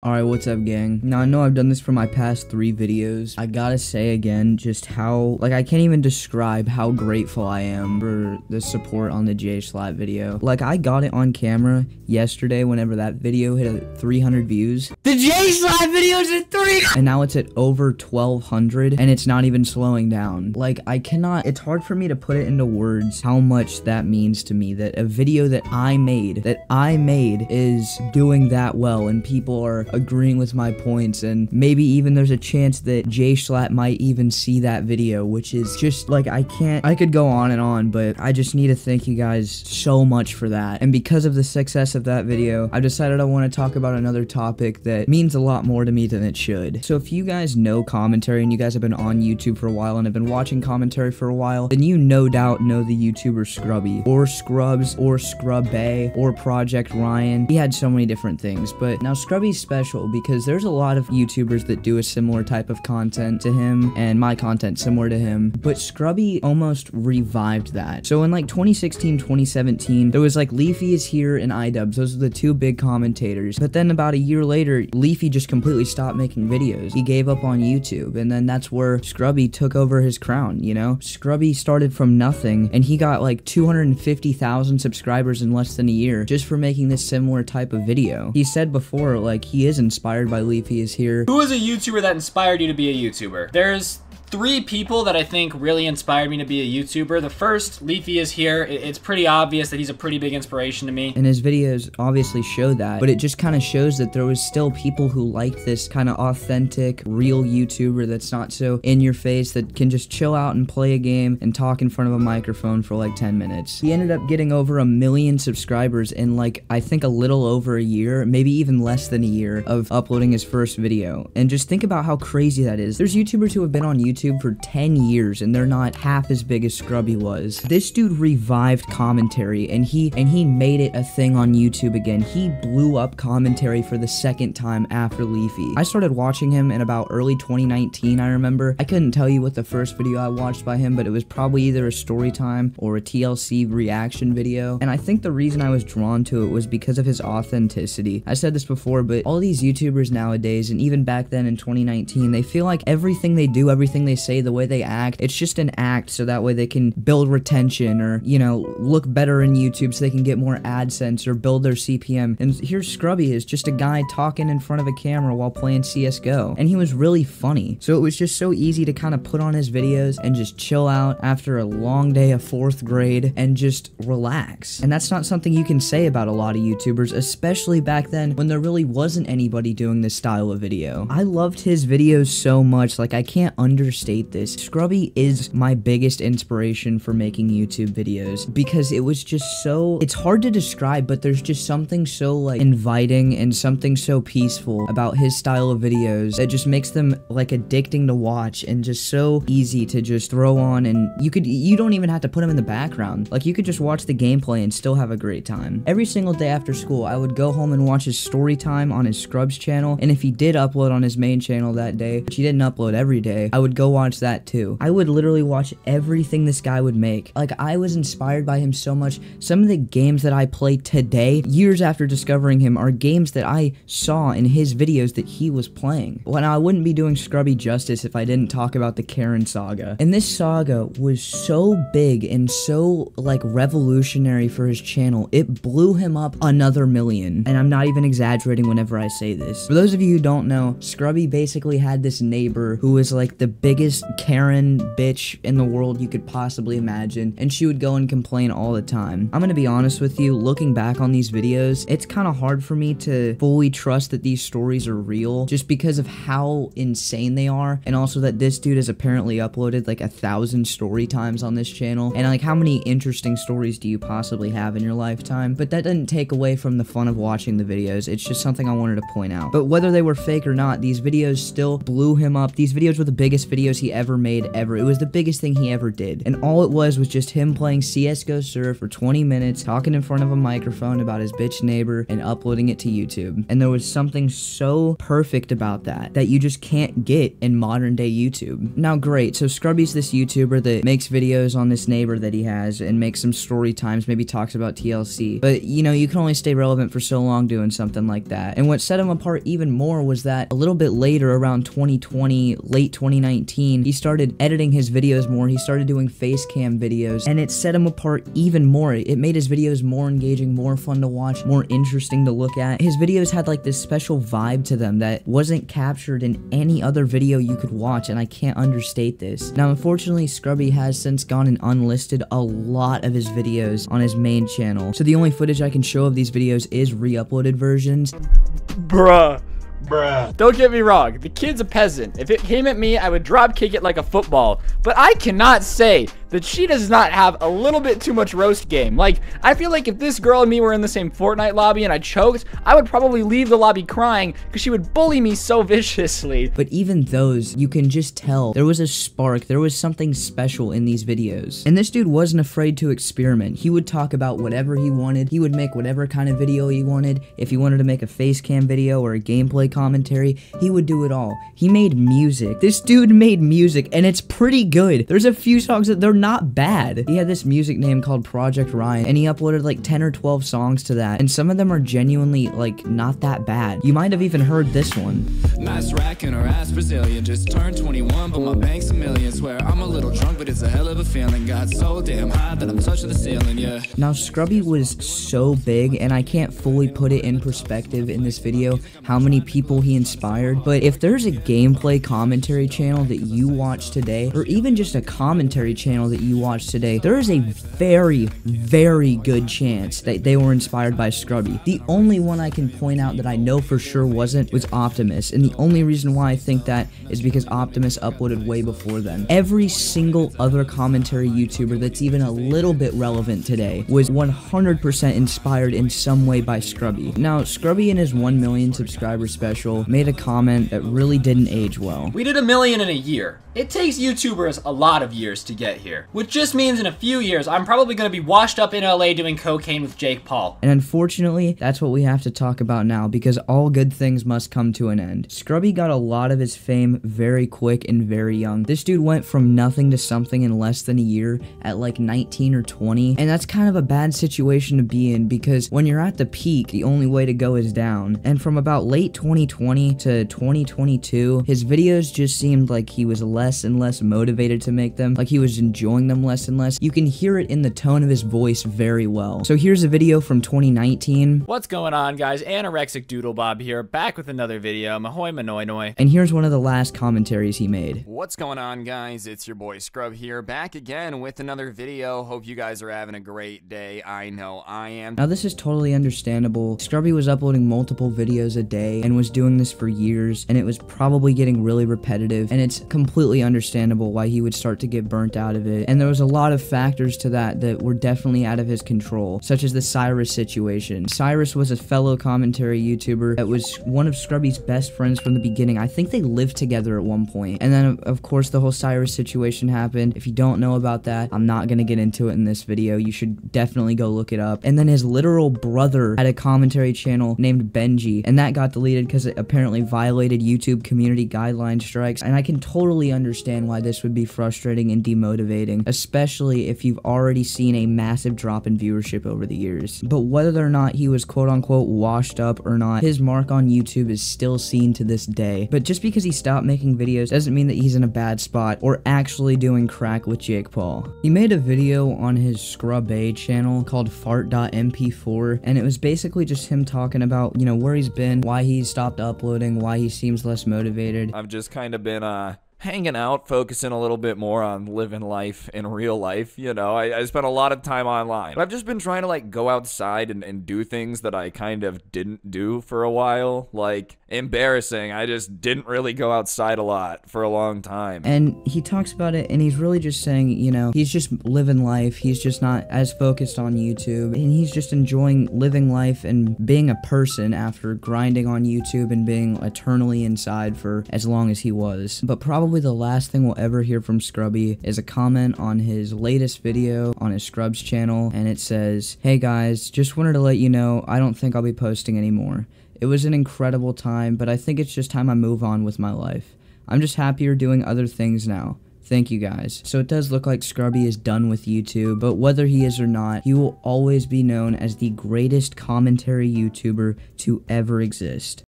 Alright, what's up, gang? Now, I know I've done this for my past 3 videos. I gotta say again, just how, I can't even describe how grateful I am for the support on the J-Slap video. I got it on camera yesterday whenever that video hit 300 views. The J-Slap video's at 3! And now it's at over 1,200, and it's not even slowing down. I cannot, it's hard for me to put it into words how much that means to me, that a video that I made is doing that well, and people are agreeing with my points, and maybe even there's a chance that J-Slap might even see that video, which is just, I could go on and on, but I just need to thank you guys so much for that. And because of the success of that video, I've decided I want to talk about another topic that means a lot more to me than it should. So if you guys know commentary, and you guys have been on YouTube for a while, and have been watching commentary for a while, then you no doubt know the YouTuber Scrubby, or Scrubs, or Scrubby, or Project Ryan. He had so many different things, but now Scrubby's special because there's a lot of YouTubers that do a similar type of content to him, and my content similar to him, but Scrubby almost revived that. So in 2016, 2017, there was Leafy is here and iDubbbz. Those are the 2 big commentators. But then about a year later, Leafy just completely stopped making videos. He gave up on YouTube, and then that's where Scrubby took over his crown, you know? Scrubby started from nothing, and he got 250,000 subscribers in less than a year just for making this similar type of video. He said before, he is inspired by Leafy is here. Who is a YouTuber that inspired you to be a YouTuber? There's 3 people that I think really inspired me to be a YouTuber. The first, Leafy is here. It's pretty obvious that he's a pretty big inspiration to me. And his videos obviously show that, but it just kind of shows that there was still people who like this kind of authentic, real YouTuber that's not so in your face, that can just chill out and play a game and talk in front of a microphone for 10 minutes. He ended up getting over 1 million subscribers in I think a little over a year, maybe even less than a year of uploading his first video. And just think about how crazy that is. There's YouTubers who have been on YouTube for 10 years and they're not half as big as Scrubby was. This dude revived commentary, and he made it a thing on YouTube again. He blew up commentary for the 2nd time after Leafy. I started watching him in about early 2019, I remember. I couldn't tell you what the first video I watched by him, but it was probably either a storytime or a TLC reaction video. And I think the reason I was drawn to it was because of his authenticity. I said this before, but all these YouTubers nowadays, and even back then in 2019, they feel like everything they do, everything they say, the way they act, it's just an act so that way they can build retention, or, look better in YouTube so they can get more AdSense or build their CPM. And here's Scrubby is just a guy talking in front of a camera while playing CSGO. And he was really funny. So it was just so easy to kind of put on his videos and just chill out after a long day of 4th grade and just relax. And that's not something you can say about a lot of YouTubers, especially back then when there really wasn't anybody doing this style of video. I loved his videos so much, I can't understate this. Scrubby is my biggest inspiration for making YouTube videos because it was just so, it's hard to describe, but there's just something so inviting and something so peaceful about his style of videos that just makes them addicting to watch and just so easy to just throw on, and you don't even have to put them in the background. You could just watch the gameplay and still have a great time. Every single day after school, I would go home and watch his story time on his Scrubs channel, and if he did upload on his main channel that day, which he didn't upload every day, I would go watch that too. I would literally watch everything this guy would make. I was inspired by him so much. Some of the games that I play today, years after discovering him, are games that I saw in his videos that he was playing. Well, now I wouldn't be doing Scrubby justice if I didn't talk about the Karen saga. And this saga was so big and so revolutionary for his channel. It blew him up another 1 million. And I'm not even exaggerating whenever I say this. For those of you who don't know, Scrubby basically had this neighbor who was the biggest Karen bitch in the world you could possibly imagine, and she would go and complain all the time. I'm gonna be honest with you, looking back on these videos, it's kind of hard for me to fully trust that these stories are real, just because of how insane they are, and also that this dude has apparently uploaded 1,000 story times on this channel, and how many interesting stories do you possibly have in your lifetime? But that doesn't take away from the fun of watching the videos. It's just something I wanted to point out. But whether they were fake or not, these videos still blew him up. These videos were the biggest videos videos he ever made ever. It was the biggest thing he ever did. And all it was just him playing CSGO Surf for 20 minutes, talking in front of a microphone about his bitch neighbor and uploading it to YouTube. And there was something so perfect about that you just can't get in modern day YouTube. Now great, so Scrubby's this YouTuber that makes videos on this neighbor that he has and makes some story times, maybe talks about TLC. But you know, you can only stay relevant for so long doing something like that. And what set him apart even more was that a little bit later, around 2020, late 2019, he started editing his videos more. He started doing face cam videos, and it set him apart even more. It made his videos more engaging, more fun to watch, more interesting to look at. His videos had like this special vibe to them that wasn't captured in any other video you could watch, and I can't understate this. Now, unfortunately, Scrubby has since gone and unlisted a lot of his videos on his main channel, so the only footage I can show of these videos is re-uploaded versions. Bruh. Don't get me wrong, the kid's a peasant. If it came at me, I would drop kick it like a football. But I cannot say that she does not have a little bit too much roast game. Like, I feel like if this girl and me were in the same Fortnite lobby and I choked, I would probably leave the lobby crying because she would bully me so viciously. But even those, you can just tell there was a spark, there was something special in these videos. And this dude wasn't afraid to experiment. He would talk about whatever he wanted. He would make whatever kind of video he wanted. If he wanted to make a face cam video or a gameplay commentary, he would do it all. He made music. This dude made music, and it's pretty good. There's a few songs that they're not bad. He had this music name called Project Ryan, and he uploaded like 10 or 12 songs to that, and some of them are genuinely like not that bad. You might have even heard this one. Nice rack in her ass Brazilian, just turned 21, but my bank's a million. Swear I'm a little drunk, but it's a hell of a feeling. Got so damn high that I'm touching the ceiling, yeah. Now, Scrubby was so big, and I can't fully put it in perspective in this video how many people he inspired, but if there's a gameplay commentary channel that you watch today, or even just a commentary channel that you watch today, there is a very, very good chance that they were inspired by Scrubby. The only one I can point out that I know for sure wasn't was Optimus, and the only reason why I think that is because Optimus uploaded way before then. Every single other commentary YouTuber that's even a little bit relevant today was 100% inspired in some way by Scrubby. Now, Scrubby in his 1 million subscriber special made a comment that really didn't age well. We did 1 million in a year. It takes YouTubers a lot of years to get here, which just means in a few years, I'm probably going to be washed up in LA doing cocaine with Jake Paul. And unfortunately, that's what we have to talk about now, because all good things must come to an end. Scrubby got a lot of his fame very quick and very young. This dude went from nothing to something in less than a year at like 19 or 20, and that's kind of a bad situation to be in, because when you're at the peak, the only way to go is down. And from about late 2020 to 2022, his videos just seemed like he was less and less motivated to make them, like he was enjoying them less and less. You can hear it in the tone of his voice very well. So here's a video from 2019. What's going on, guys? Anorexic Doodlebob here, back with another video. Mahoy manoi noi. And here's one of the last commentaries he made. What's going on, guys? It's your boy Scrub here, back again with another video. Hope you guys are having a great day. I know I am. Now, this is totally understandable. Scrubby was uploading multiple videos a day and was doing this for years, and it was probably getting really repetitive, and it's completely understandable why he would start to get burnt out of it. And there was a lot of factors to that were definitely out of his control, such as the Cyrus situation. Cyrus was a fellow commentary YouTuber that was one of Scrubby's best friends from the beginning. I think they lived together at one point. And then, of course, the whole Cyrus situation happened. If you don't know about that, I'm not gonna get into it in this video. You should definitely go look it up. And then his literal brother had a commentary channel named Benji, and that got deleted because it apparently violated YouTube community guideline strikes. And I can totally understand why this would be frustrating and demotivating, especially if you've already seen a massive drop in viewership over the years. But whether or not he was quote-unquote washed up or not, his mark on YouTube is still seen to this day. But just because he stopped making videos doesn't mean that he's in a bad spot or actually doing crack with Jake Paul. He made a video on his Scrubby channel called fart.mp4, and it was basically just him talking about, you know, where he's been, why he stopped uploading, why he seems less motivated. I've just kind of been hanging out, focusing a little bit more on living life in real life. You know, I spent a lot of time online, but I've just been trying to like go outside and do things that I kind of didn't do for a while. Like, embarrassing, I just didn't really go outside a lot for a long time. And he talks about it, and he's really just saying, you know, he's just living life. He's just not as focused on YouTube, and he's just enjoying living life and being a person after grinding on YouTube and being eternally inside for as long as he was. But probably probably the last thing we'll ever hear from Scrubby is a comment on his latest video on his Scrubs channel, and it says, "Hey guys, just wanted to let you know I don't think I'll be posting anymore. It was an incredible time, but I think it's just time I move on with my life. I'm just happier doing other things now. Thank you guys." So it does look like Scrubby is done with YouTube, but whether he is or not, he will always be known as the greatest commentary YouTuber to ever exist.